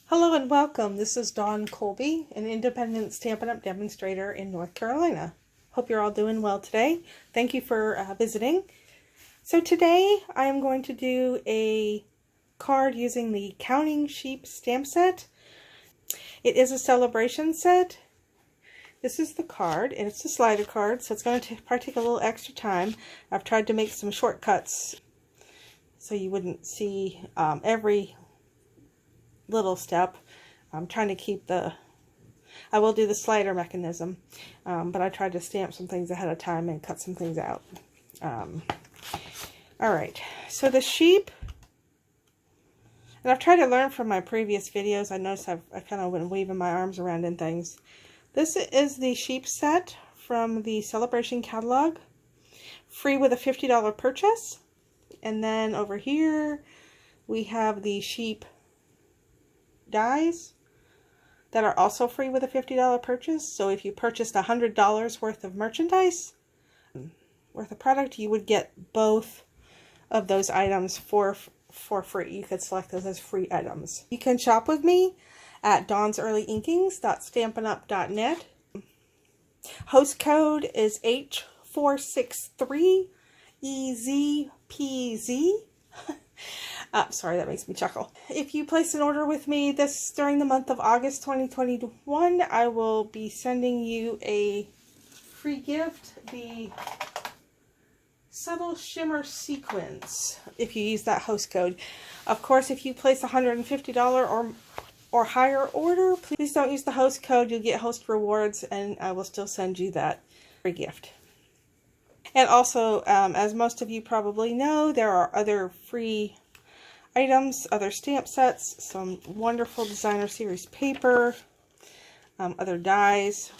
Hello and welcome. This is Dawn Colby, an independent Stampin' Up! Demonstrator in North Carolina. Hope you're all doing well today. Thank you for visiting. So today I am going to do a card using the Counting Sheep stamp set. It is a celebration set. This is the card, and it's a slider card, so it's going to probably take a little extra time. I've tried to make some shortcuts so you wouldn't see every little step. I'm trying to keep I will do the slider mechanism, but I tried to stamp some things ahead of time and cut some things out. Alright, so the sheep, and I've tried to learn from my previous videos. I noticed I kind of been waving my arms around and things. This is the sheep set from the Celebration catalog, free with a $50 purchase. And then over here we have the sheep dies that are also free with a $50 purchase. So if you purchased $100 worth of merchandise, worth of product, you would get both of those items for free. You could select those as free items. You can shop with me at dawnsearlyinkings.stampinup.net. Host code is H463EZPZ. Sorry, that makes me chuckle. If you place an order with me during the month of August 2021, I will be sending you a free gift, the Subtle Shimmer Sequins, if you use that host code. Of course, if you place a $150 or higher order, please don't use the host code. You'll get host rewards, and I will still send you that free gift. And also, as most of you probably know, there are other free items, other stamp sets, some wonderful designer series paper, other dies,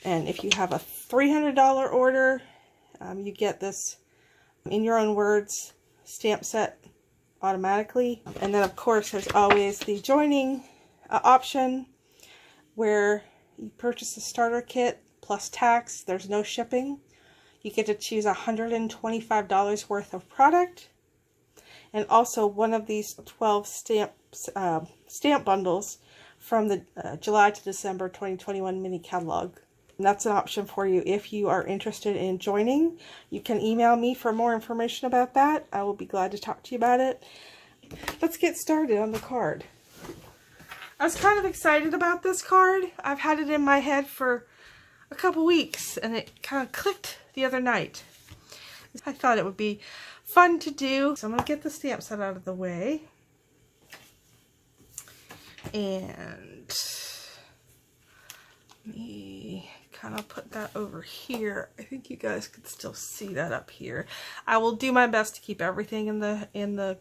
and if you have a $300 order, you get this In Your Own Words stamp set automatically. And then of course there's always the joining option, where you purchase a starter kit plus tax. There's no shipping. You get to choose $125 worth of product, and also one of these 12 stamp bundles from the July to December 2021 mini catalog. And that's an option for you if you are interested in joining. You can email me for more information about that. I will be glad to talk to you about it. Let's get started on the card. I was kind of excited about this card. I've had it in my head for a couple weeks, and it kind of clicked the other night. I thought it would be fun to do. So I'm going to get the stamp set out of the way. And let me kind of put that over here. I think you guys could still see that up here. I will do my best to keep everything in the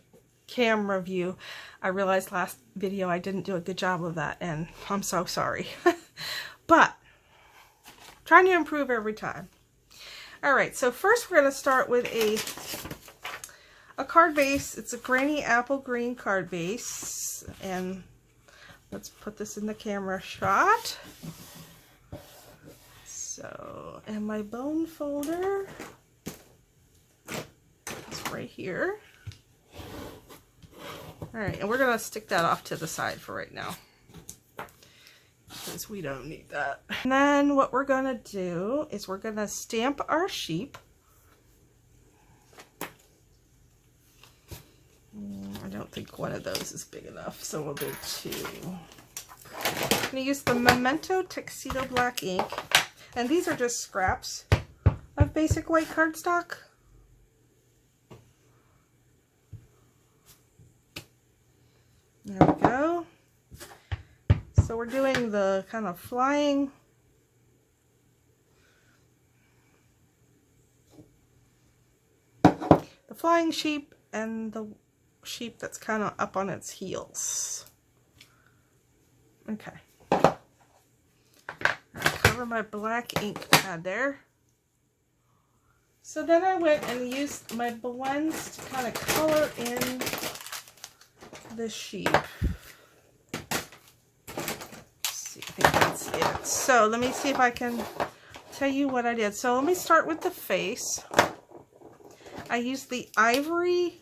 camera view. I realized last video I didn't do a good job of that, and I'm so sorry. But trying to improve every time. Alright, so first we're going to start with a card base. It's a Granny Apple Green card base. And let's put this in the camera shot. So, and my bone folder is right here. Alright, and we're going to stick that off to the side for right now, because we don't need that. And then what we're going to do is we're going to stamp our sheep. I don't think one of those is big enough, so we'll do two. I'm going to use the Memento Tuxedo Black ink, and these are just scraps of basic white cardstock. There we go. So we're doing the kind of flying sheep and the sheep that's kind of up on its heels. Okay. I'll cover my black ink pad there. So then I went and used my blends to kind of color in the sheep. I think that's it. So let me see if I can tell you what I did. So let me start with the face. I used the Ivory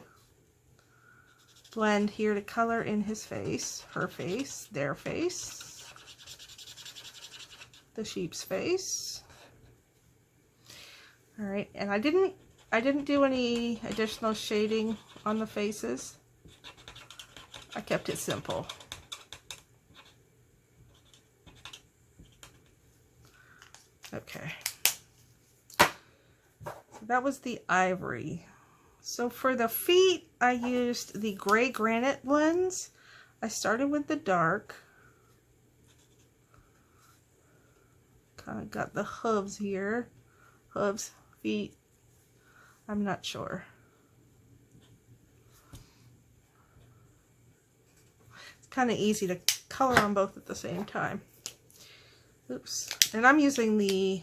blend here to color in his face, her face, their face, the sheep's face. All right, and I didn't do any additional shading on the faces. I kept it simple. Okay. So that was the ivory. So for the feet, I used the gray granite blends. I started with the dark. Kind of got the hooves here. Hooves, feet. I'm not sure. It's kind of easy to color on both at the same time. Oops. And I'm using the,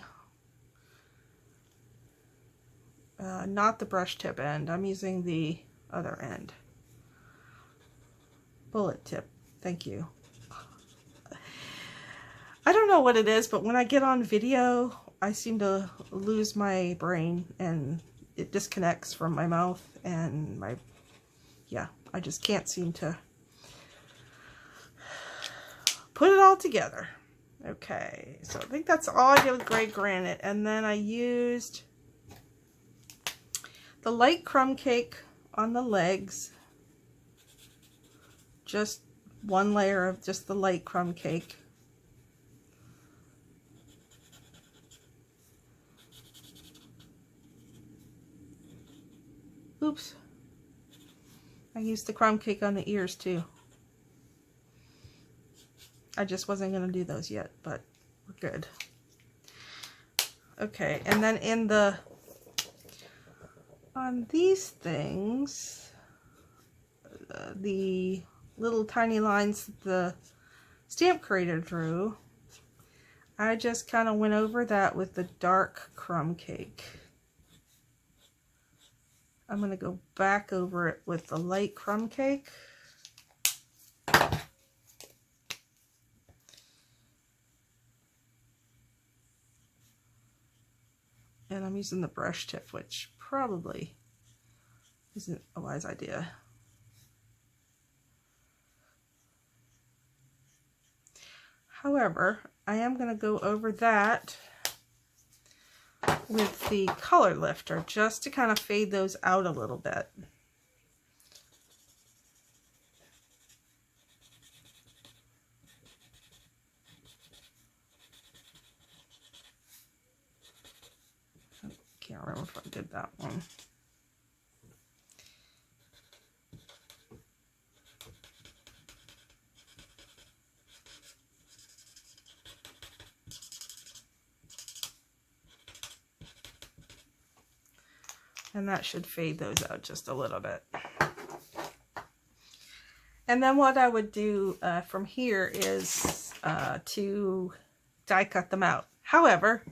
not the brush tip end. I'm using the other end. Bullet tip. Thank you. I don't know what it is, but when I get on video, I seem to lose my brain and it disconnects from my mouth and my, yeah, I just can't seem to put it all together. Okay, so I think that's all I did with gray granite. And then I used the light crumb cake on the legs. Just one layer of just the light crumb cake. Oops. I used the crumb cake on the ears too. I just wasn't going to do those yet, but we're good. Okay, and then in the, on these things, the little tiny lines the stamp creator drew, I just kind of went over that with the dark crumb cake. I'm going to go back over it with the light crumb cake. And I'm using the brush tip, which probably isn't a wise idea. However, I am going to go over that with the color lifter just to kind of fade those out a little bit. Can't remember if I did that one. And that should fade those out just a little bit. And then what I would do from here is to die cut them out. However,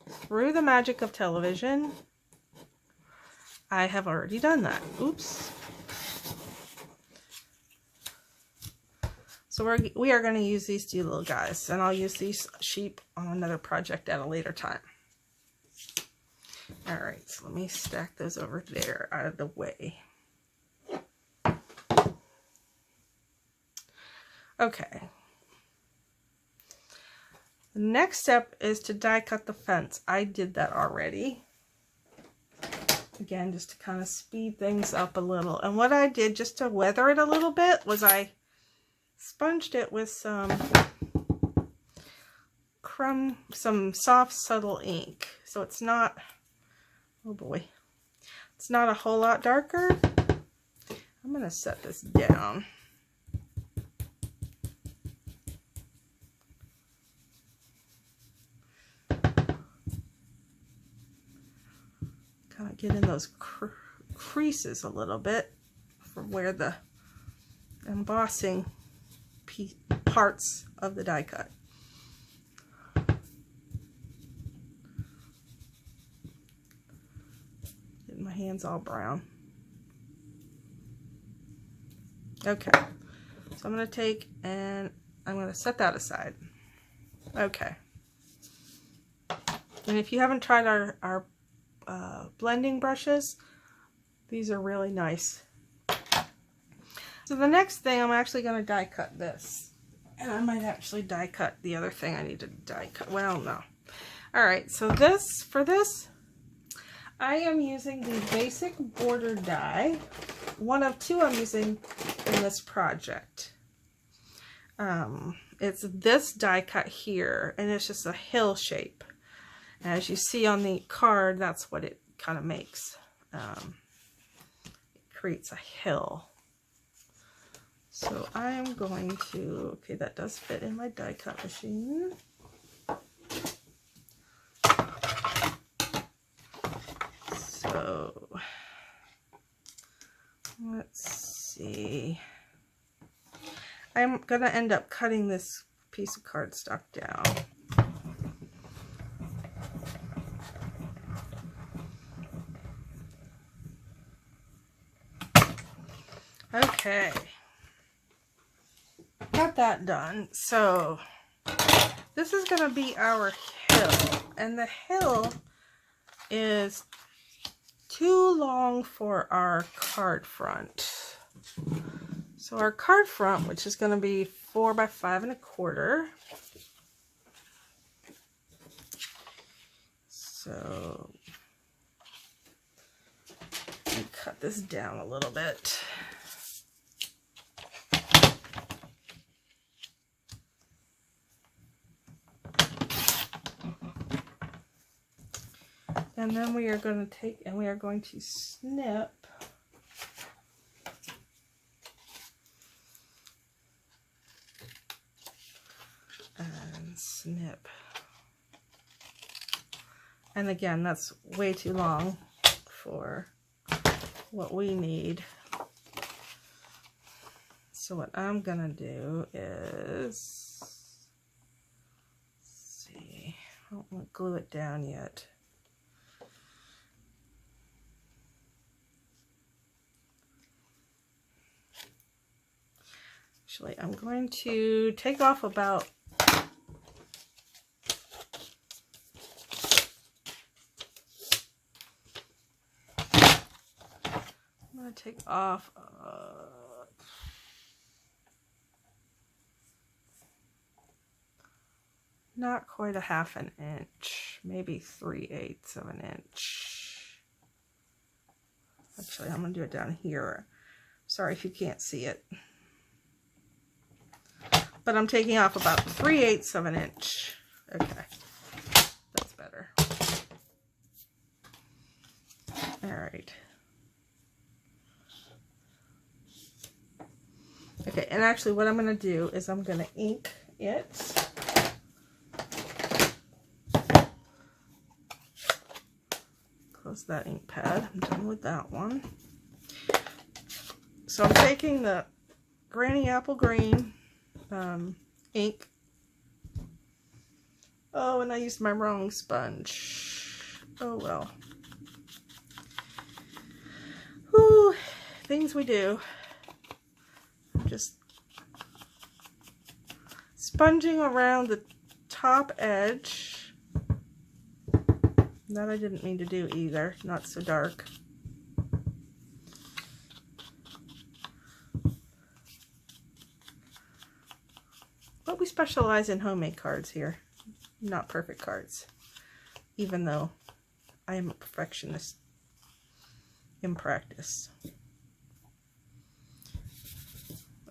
through the magic of television, I have already done that. Oops. So we are going to use these two little guys, and I'll use these sheep on another project at a later time. All right, so let me stack those over there out of the way. Okay. The next step is to die cut the fence. I did that already. Again, just to kind of speed things up a little. And what I did just to weather it a little bit was I sponged it with some soft, subtle ink. So it's not, oh boy, it's not a whole lot darker. I'm going to set this down. Kind of get in those creases a little bit from where the embossing parts of the die cut. Getting my hands all brown. Okay, so I'm going to take and I'm going to set that aside. Okay. And if you haven't tried our blending brushes, these are really nice. So the next thing, I'm actually going to die cut this. And I might actually die cut the other thing I need to die cut. Well, no. Alright, so for this, I am using the basic border die. One of two I'm using in this project. It's this die cut here, and it's just a hill shape. As you see on the card, that's what it kind of makes. It creates a hill. So I'm going to, okay, that does fit in my die cut machine. So let's see. I'm going to end up cutting this piece of cardstock down. Okay. Got that done. So this is going to be our hill. And the hill is too long for our card front. So our card front, which is going to be 4 by 5 1/4. So let me cut this down a little bit. And then we are going to take and we are going to snip and snip. And again, that's way too long for what we need. So what I'm going to do is, let's see, I don't want to glue it down yet. Actually, I'm going to take off about not quite a 1/2 inch, maybe 3/8 of an inch. Actually, I'm going to do it down here. Sorry if you can't see it. But I'm taking off about 3/8 of an inch. Okay, that's better. All right. Okay, and actually what I'm going to do is I'm going to ink it. Close that ink pad. I'm done with that one. So I'm taking the Granny Apple Green ink. Oh, and I used my wrong sponge. Oh well. Whew, things we do. I'm just sponging around the top edge. That I didn't mean to do either. Not so dark. But we specialize in homemade cards here, not perfect cards, even though I am a perfectionist in practice.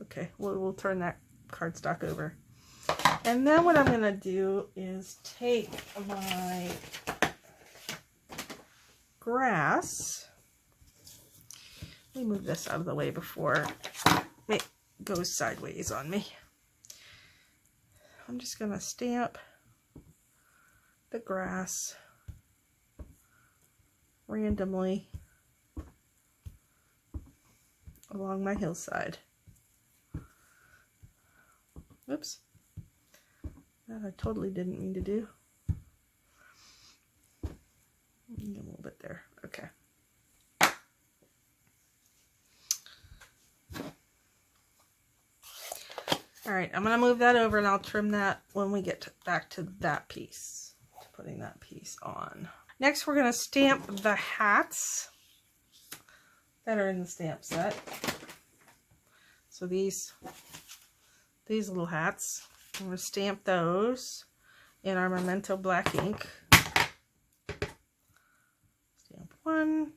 Okay, we'll turn that cardstock over. And then what I'm going to do is take my grass. Let me move this out of the way before it goes sideways on me. I'm just going to stamp the grass randomly along my hillside. Oops. That I totally didn't mean to do. A little bit there. Okay. Alright, I'm going to move that over and I'll trim that when we get back to that piece, to putting that piece on. Next, we're going to stamp the hats that are in the stamp set. So these little hats, I'm going to stamp those in our Memento black ink. Stamp 1,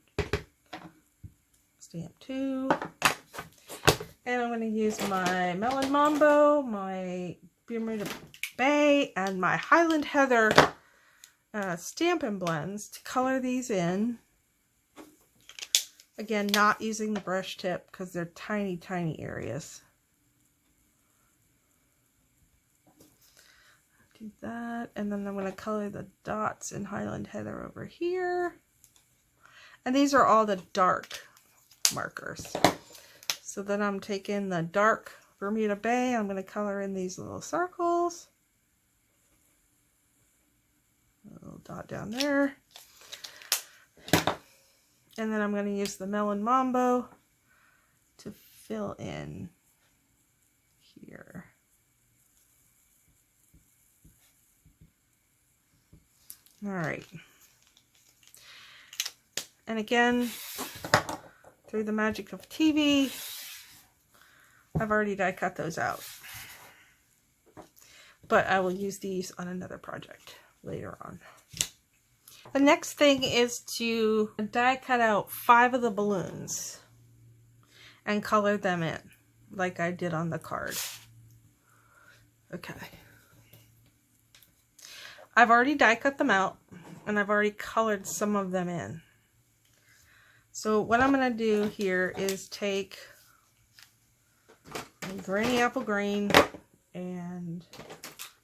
stamp 2, and I'm going to use my Melon Mambo, my Bermuda Bay, and my Highland Heather Stampin' Blends to color these in. Again, not using the brush tip because they're tiny, tiny areas. Do that, and then I'm going to color the dots in Highland Heather over here. And these are all the dark markers. So then I'm taking the dark Bermuda Bay, I'm going to color in these little circles. A little dot down there. And then I'm going to use the Melon Mambo to fill in here. Alright. And again, through the magic of TV, I've already die cut those out. But I will use these on another project later on. The next thing is to die cut out 5 of the balloons and color them in, like I did on the card. Okay. I've already die cut them out, and I've already colored some of them in. So what I'm going to do here is take Granny Apple Green and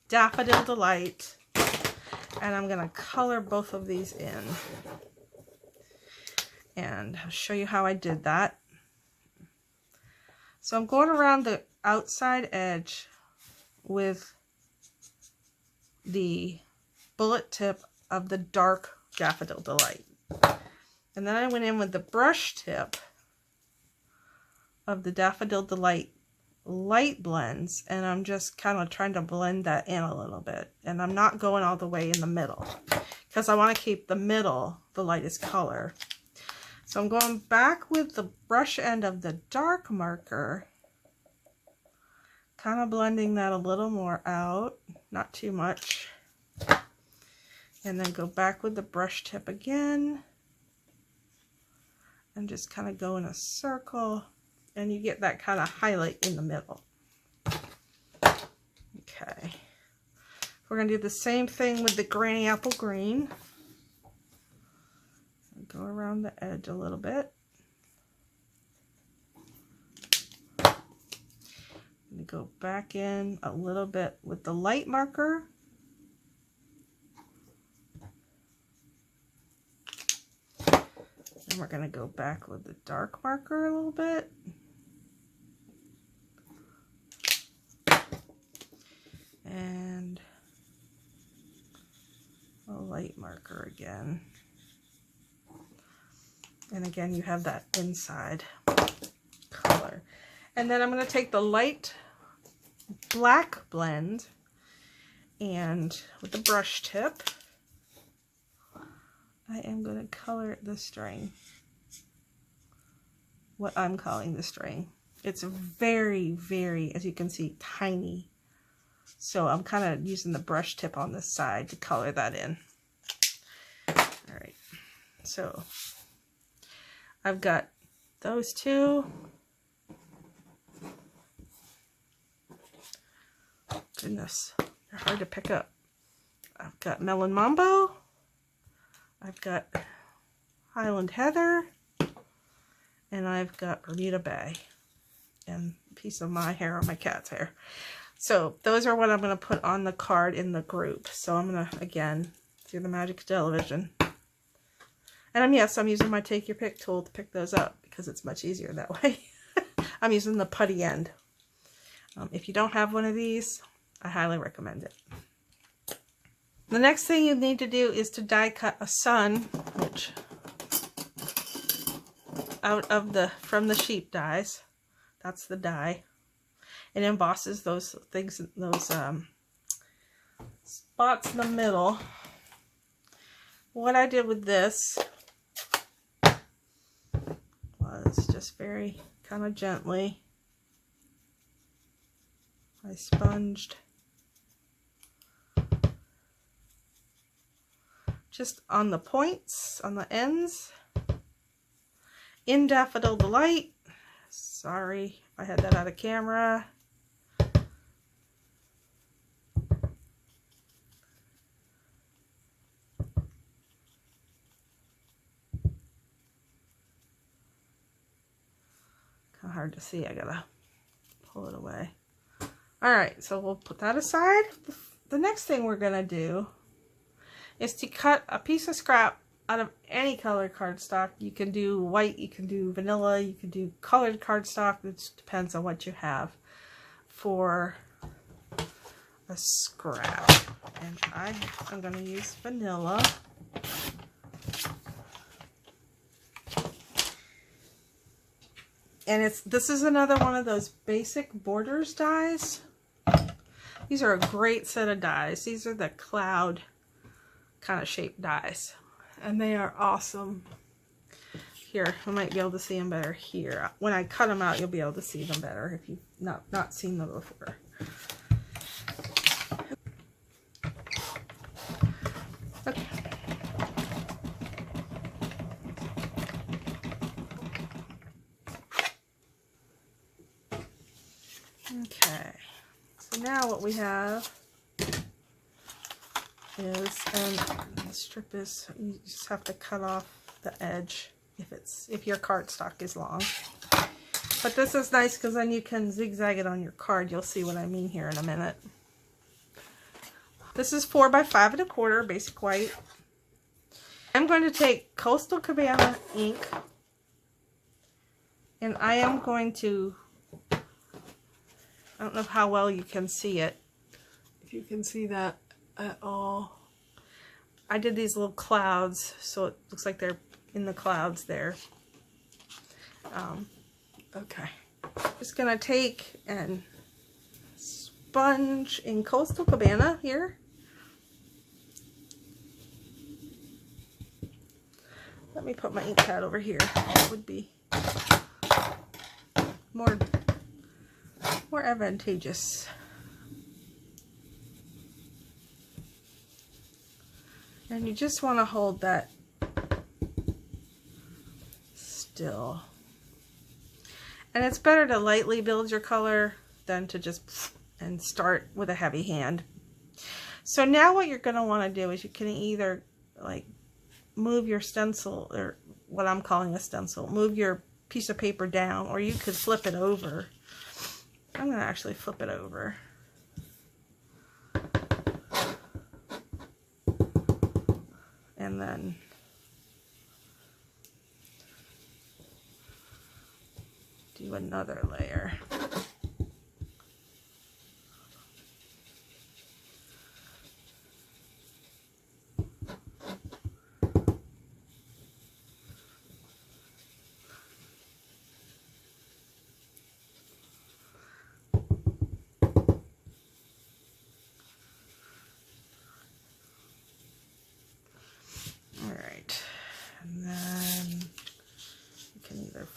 Daffodil Delight, and I'm going to color both of these in. And I'll show you how I did that. So I'm going around the outside edge with the bullet tip of the dark Daffodil Delight. And then I went in with the brush tip of the Daffodil Delight light blends, and I'm just kind of trying to blend that in a little bit. And I'm not going all the way in the middle because I want to keep the middle the lightest color. So I'm going back with the brush end of the dark marker, kind of blending that a little more out, not too much. And then go back with the brush tip again and just kind of go in a circle, and you get that kind of highlight in the middle. Okay. We're going to do the same thing with the Granny Apple Green. Go around the edge a little bit. And go back in a little bit with the light marker. And we're going to go back with the dark marker a little bit. And a light marker again. And again, you have that inside color. And then I'm going to take the light black blend and with the brush tip, I am going to color the string. What I'm calling the string. It's very, very, as you can see, tiny. So I'm kind of using the brush tip on the side to color that in. All right. So I've got those two. Goodness, they're hard to pick up. I've got Melon Mambo. I've got Highland Heather. And I've got Bermuda Bay. And a piece of my hair or my cat's hair. So those are what I'm going to put on the card in the group. So I'm going to, again, through the magic of television. And yes, I'm using my Take Your Pick tool to pick those up because it's much easier that way. I'm using the putty end. If you don't have one of these, I highly recommend it. The next thing you need to do is to die cut a sun, which from the sheep dies. That's the die. It embosses those things, those spots in the middle. What I did with this was just very kind of gently I sponged just on the points, on the ends. In Daffodil Delight. Sorry if I had that out of camera. Kind of hard to see. I gotta pull it away. Alright, so we'll put that aside. The next thing we're gonna do is to cut a piece of scrap out of any color cardstock. You can do white, you can do vanilla, you can do colored cardstock. It just depends on what you have for a scrap. And I'm going to use vanilla. And this is another one of those basic borders dies. These are a great set of dies. These are the cloud kind of shaped dies. And they are awesome. Here, I might be able to see them better here. When I cut them out, you'll be able to see them better if you've not seen them before. Okay. Okay. So now what we have is, and the strip is, you just have to cut off the edge if your cardstock is long. But this is nice because then you can zigzag it on your card. You'll see what I mean here in a minute. This is 4 by 5 1/4 basic white. I'm going to take Coastal Cabana ink, and I am going to, I don't know how well you can see it, if you can see that at all. I did these little clouds, so it looks like they're in the clouds there. Okay. Just gonna take and sponge in Coastal Cabana here. Let me put my ink pad over here. It would be more advantageous. And you just want to hold that still. And it's better to lightly build your color than to just and start with a heavy hand. So now what you're going to want to do is you can either like move your stencil, or what I'm calling a stencil, move your piece of paper down, or you could flip it over. I'm going to actually flip it over. And then do another layer.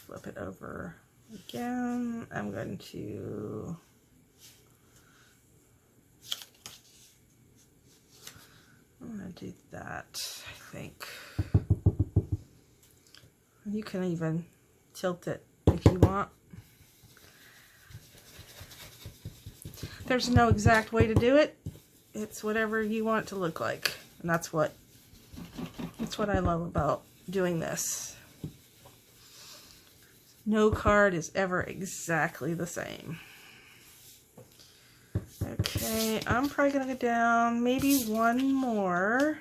Flip it over again. I'm going to do that, I think. You can even tilt it if you want. There's no exact way to do it. It's whatever you want it to look like. And that's what I love about doing this. No card is ever exactly the same. Okay, I'm probably going to go down maybe one more.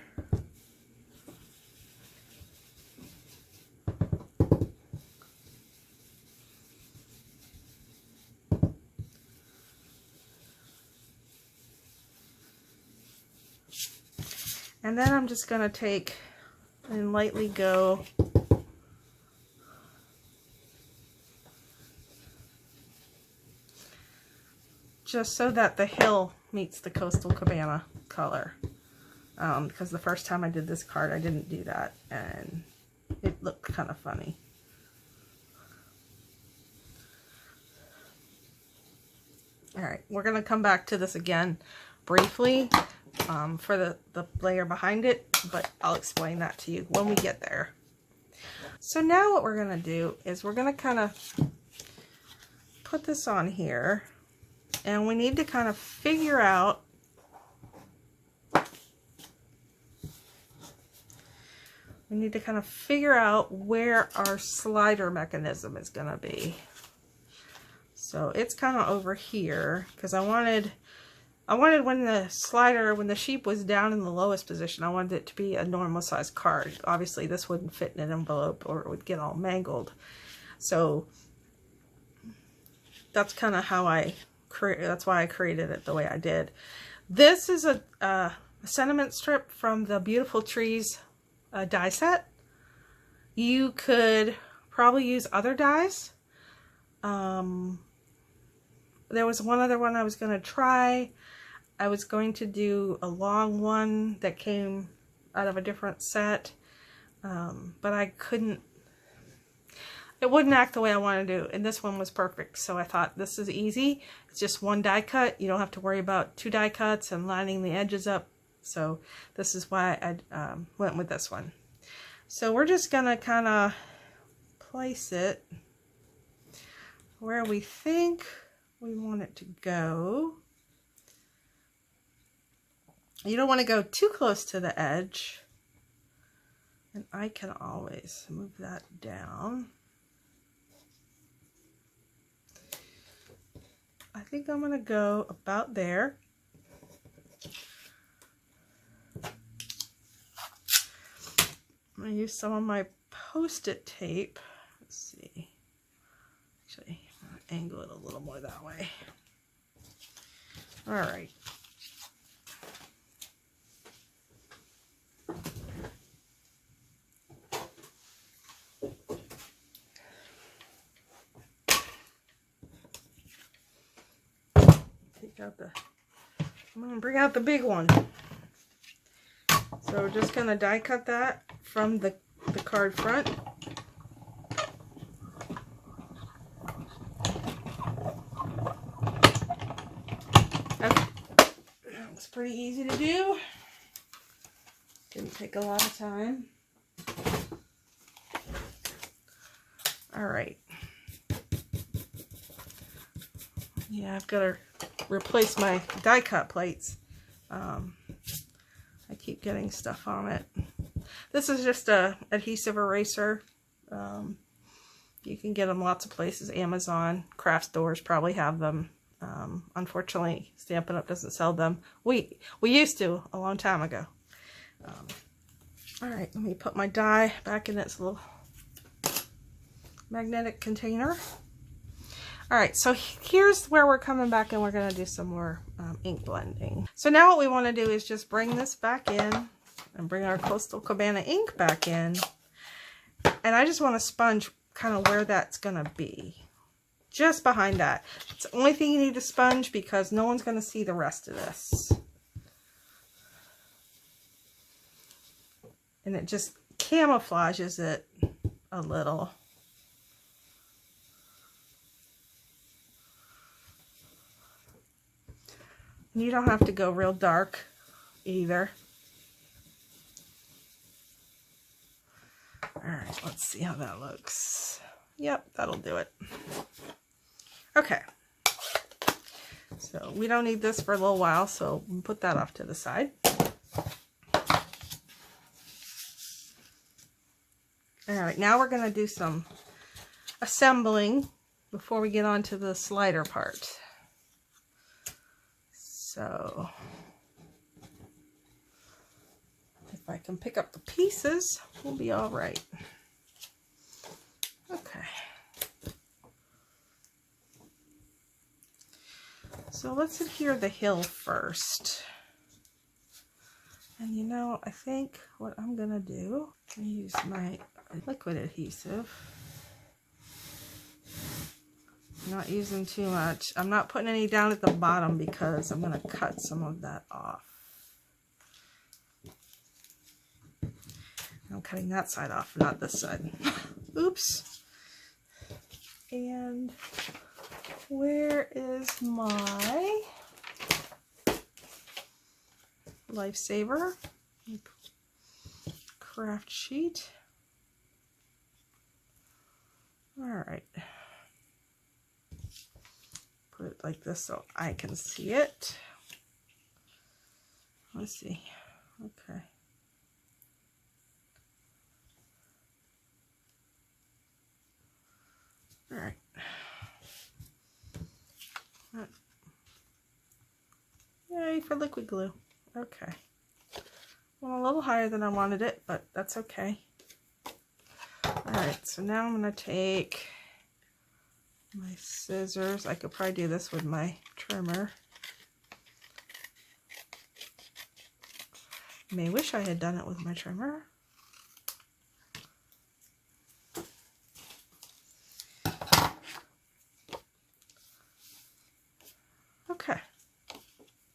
And then I'm just going to take and lightly go just so that the hill meets the Coastal Cabana color. Because the first time I did this card, I didn't do that, and it looked kind of funny. All right, we're gonna come back to this again briefly for the layer behind it, but I'll explain that to you when we get there. So now what we're gonna do is we're gonna kind of put this on here, and we need to kind of figure out where our slider mechanism is gonna be. So it's kind of over here, because I wanted when the sheep was down in the lowest position, I wanted it to be a normal size card. Obviously this wouldn't fit in an envelope or it would get all mangled. So that's kind of how that's why I created it the way I did. This is a sentiment strip from the Beautiful Trees die set. You could probably use other dies. There was one other one I was going to try. I was going to do a long one that came out of a different set, but I couldn't. It wouldn't act the way I wanted to do, and this one was perfect. So I thought, this is easy. It's just one die cut. You don't have to worry about 2 die cuts and lining the edges up. So this is why I went with this one. So we're just gonna kind of place it where we think we want it to go. You don't want to go too close to the edge, and I can always move that down. I think I'm going to go about there. I'm going to use some of my Post-it tape. Let's see. Actually, I'm going to angle it a little more that way. All right. I'm going to bring out the big one. So we're just going to die cut that from the card front. Okay. That was pretty easy to do. Didn't take a lot of time. All right. Yeah, I've got to replace my die cut plates. I keep getting stuff on it. This is just a adhesive eraser. You can get them lots of places. Amazon, craft stores probably have them. Unfortunately, Stampin' Up! Doesn't sell them. We used to a long time ago. All right, let me put my die back in its little magnetic container. All right, so here's where we're coming back, and we're going to do some more ink blending. So now what we want to do is just bring this back in and bring our Coastal Cabana ink back in. And I just want to sponge kind of where that's going to be. Just behind that. It's the only thing you need to sponge because no one's going to see the rest of this. And it just camouflages it a little. You don't have to go real dark either. All right, let's see how that looks. Yep, that'll do it. Okay. So we don't need this for a little while, so we'll put that off to the side. All right, now we're going to do some assembling before we get on to the slider part. So, if I can pick up the pieces, we'll be all right. Okay. So let's adhere the hill first. And you know, I think what I'm going to do, I use my liquid adhesive. I'm not using too much. I'm not putting any down at the bottom because I'm going to cut some of that off. I'm cutting that side off, not this side. Oops. And Where is my Lifesaver craft sheet? All right. Put it like this so I can see it. Let's see. Okay. All right. Yay for liquid glue. Okay. Well, a little higher than I wanted it, but that's okay. Alright, so now I'm going to take my scissors. I could probably do this with my trimmer. I may wish I had done it with my trimmer. Okay.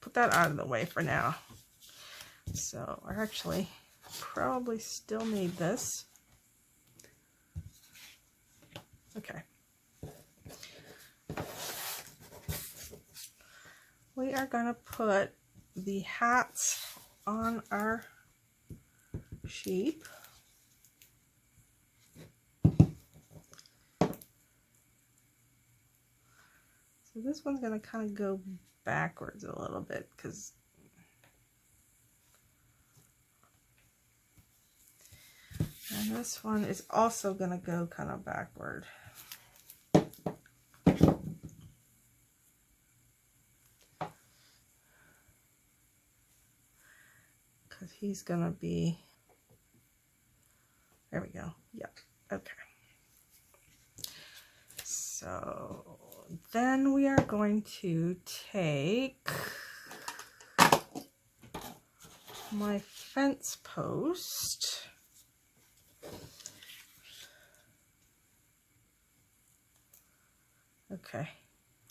Put that out of the way for now. So I actually probably still need this. Okay. We are going to put the hats on our sheep. So this one's going to kind of go backwards a little bit because and this one is also going to go kind of backward. Because he's going to be, there we go. Yep. Okay. So then we are going to take my fence post. Okay,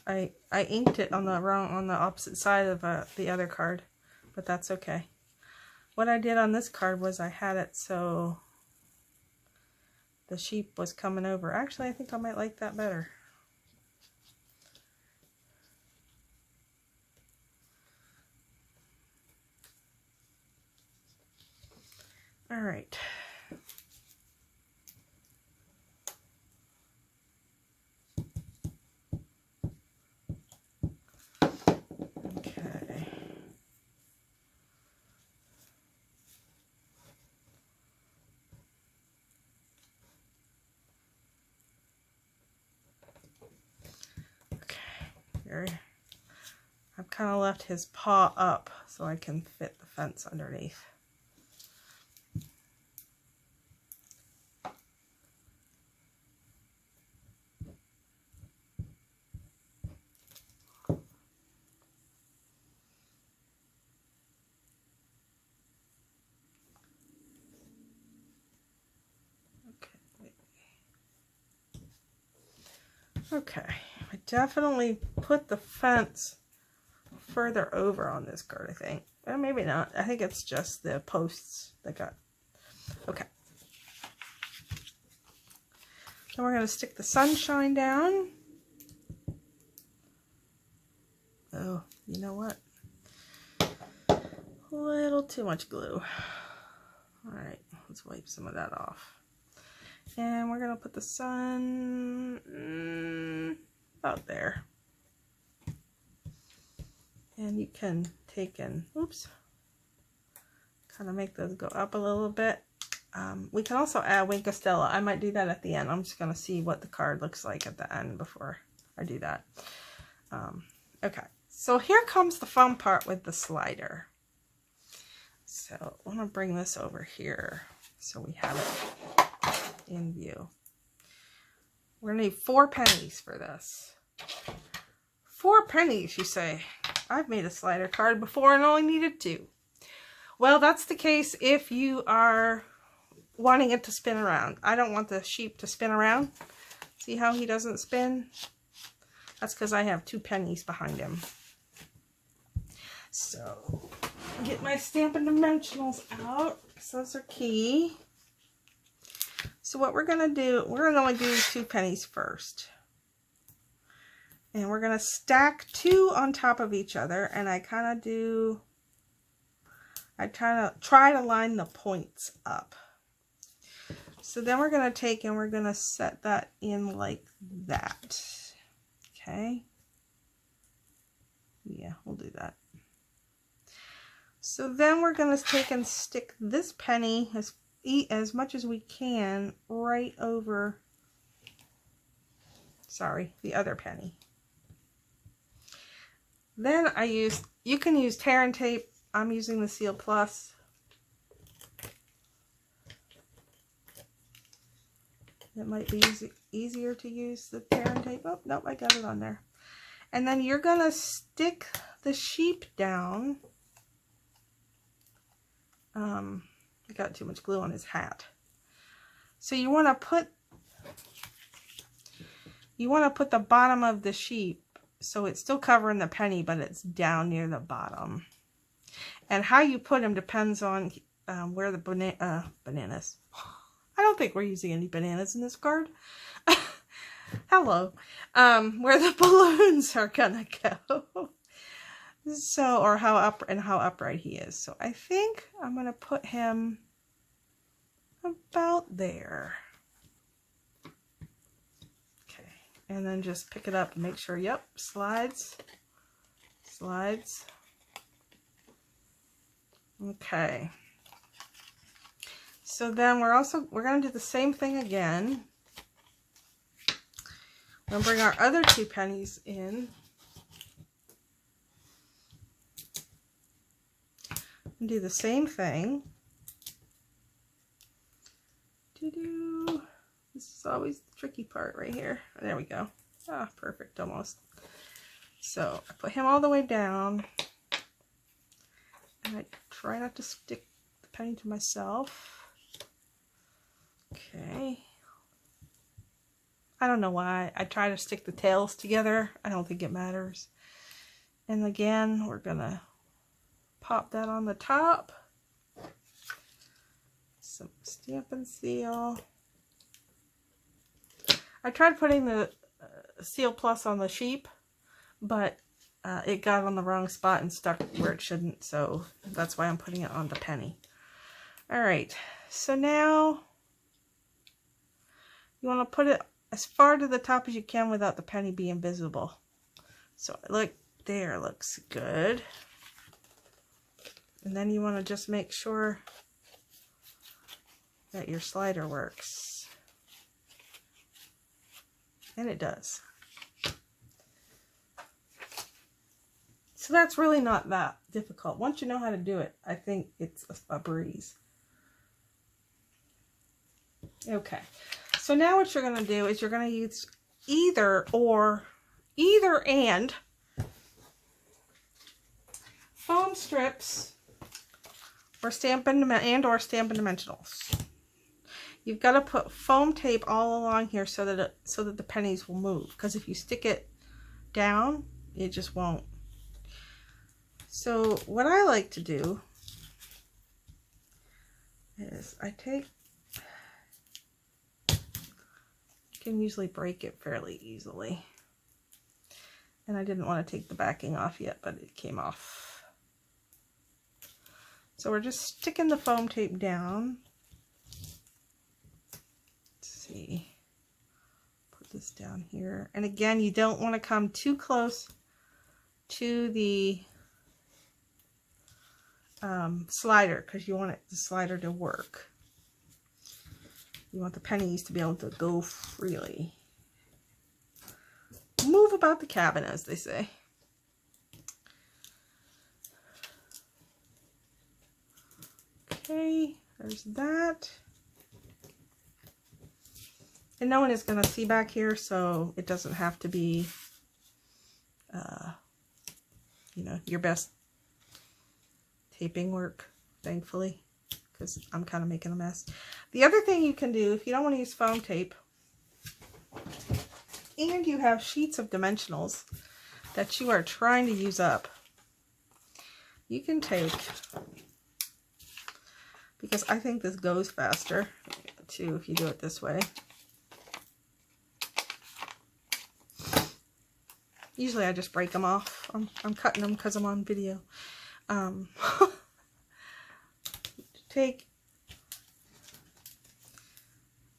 I inked it on the opposite side of the other card, but that's okay. What I did on this card was I had it so the sheep was coming over. Actually, I think I might like that better. All right. I've kind of left his paw up so I can fit the fence underneath. Okay, I definitely put the fence further over on this card, I think. Or maybe not. I think it's just the posts that got... Okay. Then we're going to stick the sunshine down. Oh, you know what? A little too much glue. Alright, let's wipe some of that off. And we're going to put the sun about there. And you can take and, oops, kind of make those go up a little bit. We can also add Wink of Stella. I might do that at the end. I'm just going to see what the card looks like at the end before I do that. Okay, so here comes the fun part with the slider. So I want to bring this over here so we have it in view. We're going to need 4 pennies for this. 4 pennies, you say? I've made a slider card before and only needed 2. Well, that's the case if you are wanting it to spin around. I don't want the sheep to spin around. See how he doesn't spin? That's because I have 2 pennies behind him. So, get my Stampin' Dimensionals out, because those are key. So what we're going to do, we're going to only do 2 pennies first. And we're going to stack 2 on top of each other, and I kind of try to line the points up. So then we're going to take and we're going to set that in like that. Okay. Yeah, we'll do that. So then we're going to take and stick this penny as much as we can right over, the other penny. Then you can use tear and tape. I'm using the Seal Plus. It might be easier to use the tear and tape. Oh, nope, I got it on there. And then you're going to stick the sheep down. I got too much glue on his hat. So you want to put the bottom of the sheep, so it's still covering the penny, but it's down near the bottom. And how you put them depends on where the bananas. I don't think we're using any bananas in this card. Hello. Where the balloons are gonna go. So, or how upright he is. So I think I'm gonna put him about there. Okay, and then just pick it up and make sure, yep, slides. Okay. So then we're gonna do the same thing again. We're gonna bring our other 2 pennies in. And do the same thing. This is always the tricky part right here. There we go. Ah, perfect, almost. So I put him all the way down. And I try not to stick the penny to myself. Okay. I don't know why. I try to stick the tails together. I don't think it matters. And again, we're gonna pop that on the top. Some Stamp and Seal. I tried putting the Seal Plus on the sheep, but it got on the wrong spot and stuck where it shouldn't, so that's why I'm putting it on the penny. Alright, so now you want to put it as far to the top as you can without the penny being visible. So look, there looks good. And then you want to just make sure that your slider works. And it does. So that's really not that difficult. Once you know how to do it, I think it's a breeze. Okay. So now what you're going to do is you're going to use either and foam strips or Stampin' Dimensionals. You've got to put foam tape all along here so that the pennies will move, because if you stick it down, it just won't. So what I like to do is I take, you can usually break it fairly easily. And I didn't want to take the backing off yet, but it came off. So we're just sticking the foam tape down. Let's see. Put this down here. And again, you don't want to come too close to the slider, because you want the slider to work. You want the pennies to be able to go freely. Move about the cabin, as they say. Okay, there's that. And no one is going to see back here, so it doesn't have to be, you know, your best taping work, thankfully, because I'm kind of making a mess. The other thing you can do, if you don't want to use foam tape, and you have sheets of dimensionals that you are trying to use up, you can take, because I think this goes faster too if you do it this way. Usually I just break them off. I'm cutting them because I'm on video. You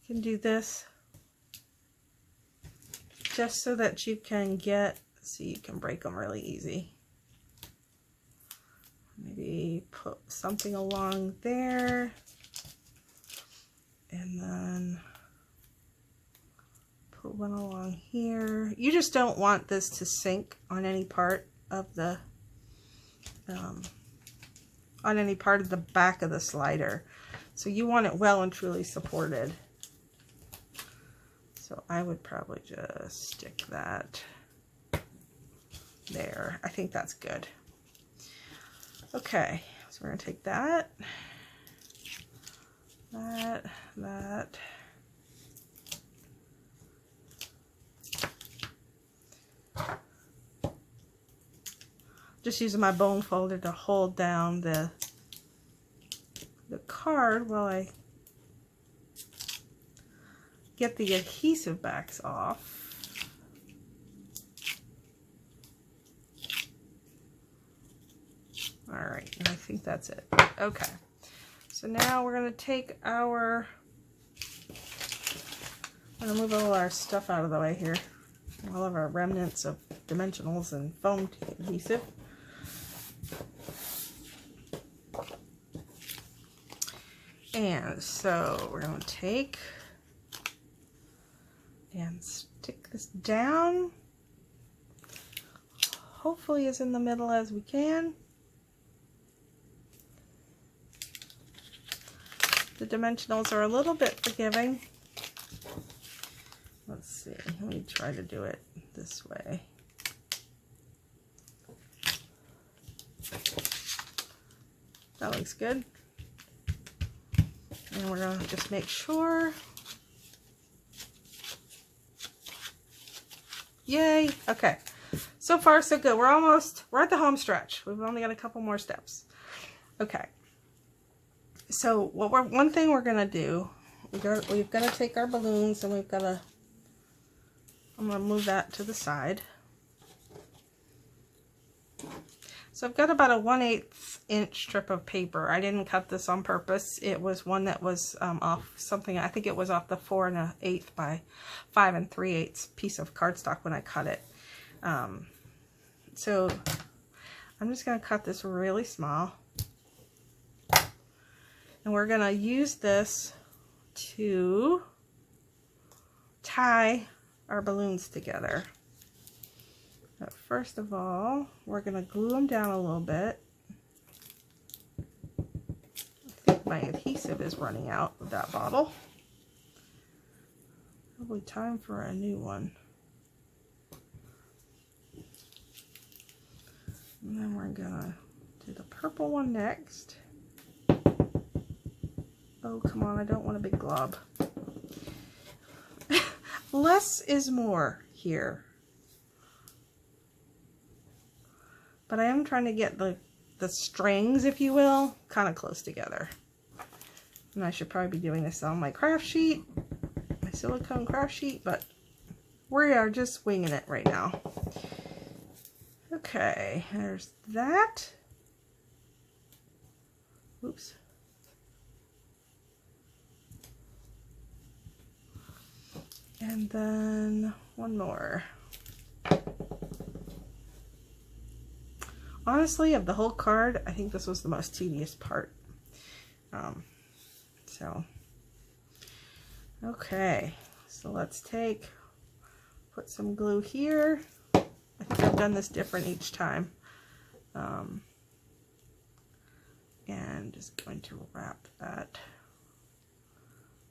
can do this just so that you can you can break them really easy. Maybe put something along there, and then put one along here. You just don't want this to sink on any part of the back of the slider. So you want it well and truly supported. So I would probably just stick that there. I think that's good. Okay, so we're going to take that. Just using my bone folder to hold down the card while I get the adhesive backs off. All right, and I think that's it. Okay, so now we're going to take I'm going to move all our stuff out of the way here. All of our remnants of dimensionals and foam adhesive. And so we're going to take and stick this down, hopefully as in the middle as we can. The dimensionals are a little bit forgiving. Let's see, let me try to do it this way. That looks good. And we're going to just make sure. Yay! Okay. So far, so good. We're at the home stretch. We've only got a couple more steps. Okay. So one thing we're going to do, we've got to take our balloons and I'm going to move that to the side. So I've got about a 1/8 inch strip of paper. I didn't cut this on purpose. It was one that was off something. I think it was off the 4 1/8 by 5 3/8 piece of cardstock when I cut it. So I'm just going to cut this really small. And we're going to use this to tie our balloons together. But first of all, we're going to glue them down a little bit. I think my adhesive is running out of that bottle. Probably time for a new one. And then we're going to do the purple one next. Oh, come on, I don't want a big glob. Less is more here. But I am trying to get the strings, if you will, kind of close together. And I should probably be doing this on my craft sheet, my silicone craft sheet, but we are just winging it right now. Okay, there's that. Oops. And then one more. Honestly, of the whole card, I think this was the most tedious part. Okay, so let's put some glue here. I think I've done this different each time. And just going to wrap that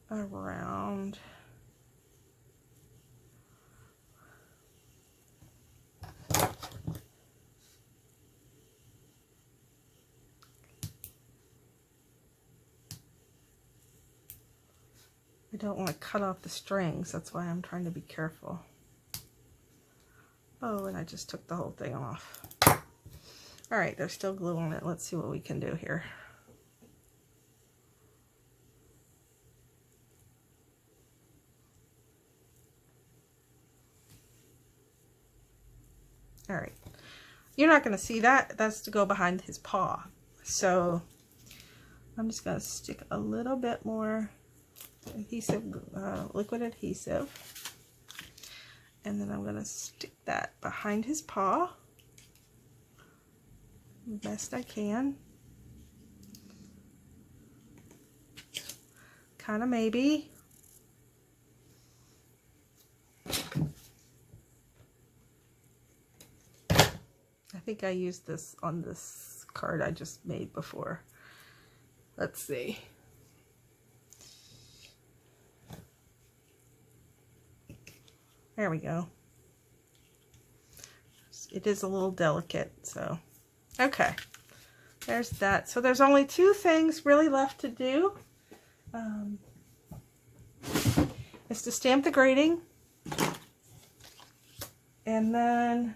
around. I don't want to cut off the strings, that's why I'm trying to be careful. Oh, and I just took the whole thing off. Alright, there's still glue on it. Let's see what we can do here. you're not going to see that. That's to go behind his paw. So I'm just going to stick a little bit more adhesive, liquid adhesive. And then I'm going to stick that behind his paw the best I can. Kind of maybe. I think I used this on this card I just made before. Let's see. There we go. It is a little delicate, so okay. There's that. So there's only two things really left to do. Is to stamp the grading, and then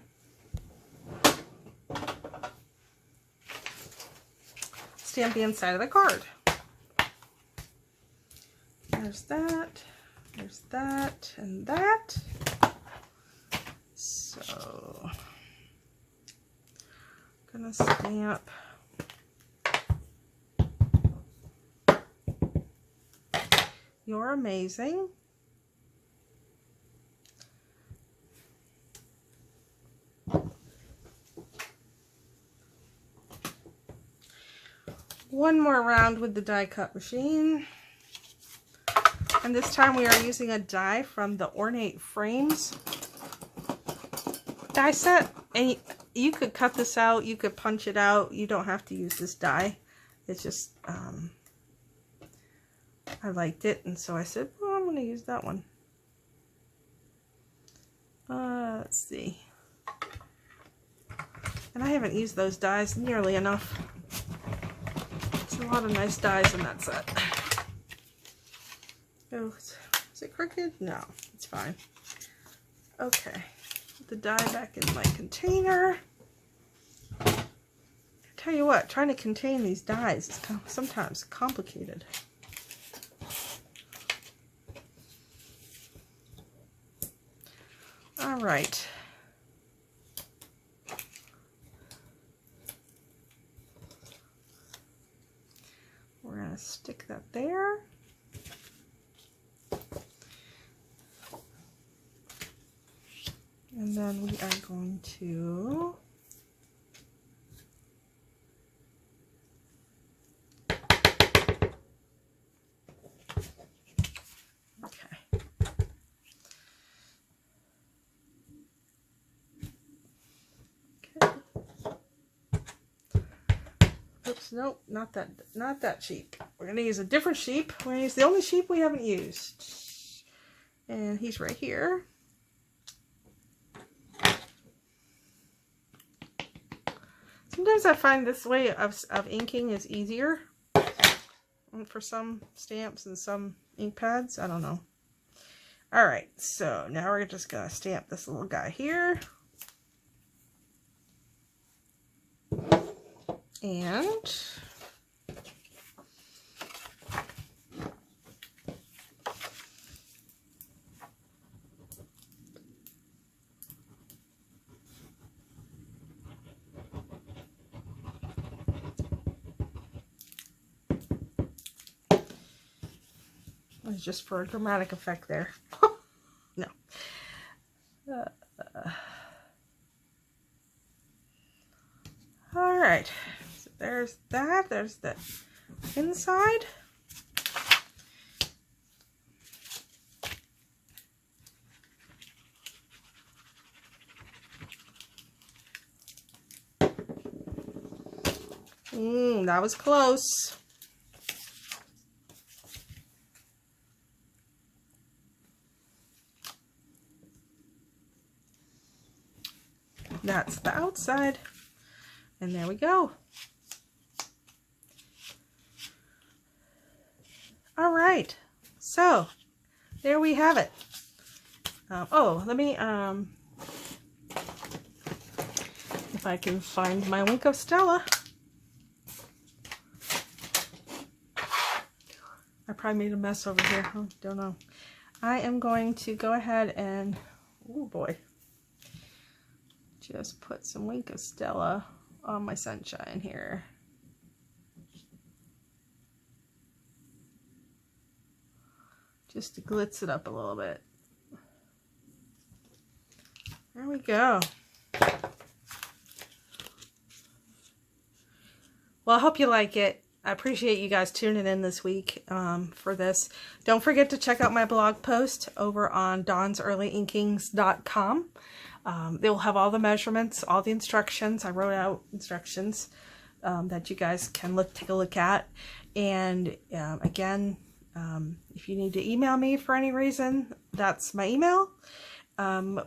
stamp the inside of the card. There's that, and that. So I'm gonna stamp "You're amazing." One more round with the die cut machine, and this time we are using a die from the Ornate Frames die set. And you could cut this out, you could punch it out, you don't have to use this die. It's just I liked it, and so I said, well, I'm going to use that one. Let's see, and I haven't used those dies nearly enough. A lot of nice dies in that set. Oh, is it crooked? No, it's fine. Okay, put the die back in my container. I tell you what, trying to contain these dies is sometimes complicated. All right. We're going to stick that there. And then we are going to oops, nope, not that sheep. We're going to use a different sheep. We're going to use the only sheep we haven't used. And he's right here. Sometimes I find this way of inking is easier for some stamps and some ink pads. I don't know. Alright, so now we're just going to stamp this little guy here. And it's just for a dramatic effect there. No. All right. So there's that. There's the inside. That was close. That's the outside. And there we go. All right. So there we have it. Oh, let me, if I can find my Wink of Stella. I probably made a mess over here. Oh, don't know. I am going to go ahead and, oh boy. just put some Wink of Stella on my sunshine here. Just to glitz it up a little bit. There we go. Well, I hope you like it. I appreciate you guys tuning in this week for this. Don't forget to check out my blog post over on dawnsearlyinkings.com. They'll have all the measurements, all the instructions. I wrote out instructions that you guys can take a look at. And again, if you need to email me for any reason, that's my email.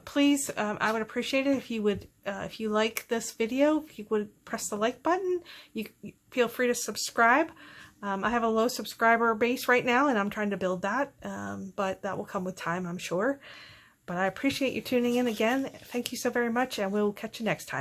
Please, I would appreciate it if you would, if you like this video, if you would press the like button. You feel free to subscribe. I have a low subscriber base right now, and I'm trying to build that, but that will come with time, I'm sure. But I appreciate you tuning in again. Thank you so very much, and we'll catch you next time.